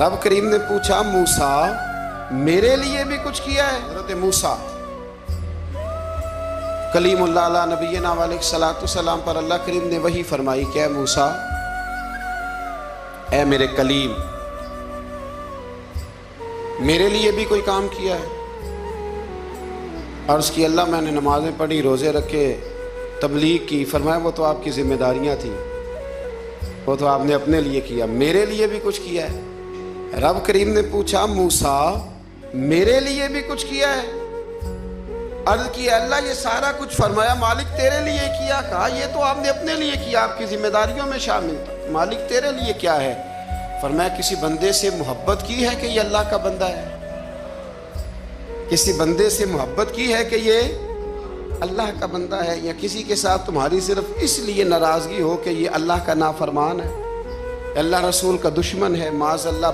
रब करीम ने पूछा, मूसा मेरे लिए भी कुछ किया है? हज़रत मूसा कलीमुल्लाह अला नबीना अलैहिस्सलातु सलाम पर अल्लाह करीम ने वही फरमाई, क्या मूसा, ए मेरे कलीम, मेरे लिए भी कोई काम किया है? अर्ज़ की, अल्लाह मैंने नमाज़ें पढ़ी, रोज़े रखे, तबलीग की। फरमाया वो तो आपकी जिम्मेदारियां थी, वो तो आपने अपने लिए किया, मेरे लिए भी कुछ किया है? रब करीम ने पूछा, मूसा मेरे लिए भी कुछ किया है? अर्ज़ की, अल्लाह ये सारा कुछ। फरमाया मालिक तेरे लिए किया। कहा ये तो आपने अपने लिए किया, आपकी जिम्मेदारियों में शामिल था। मालिक तेरे लिए क्या है? फरमाया किसी बंदे से मोहब्बत की है कि ये अल्लाह का बंदा है? किसी बंदे से मोहब्बत की है कि ये अल्लाह का बंदा है? या किसी के साथ तुम्हारी सिर्फ इसलिए नाराज़गी हो कि ये अल्लाह का नाफरमान है, अल्लाह रसूल का दुश्मन है, माज़ अल्लाह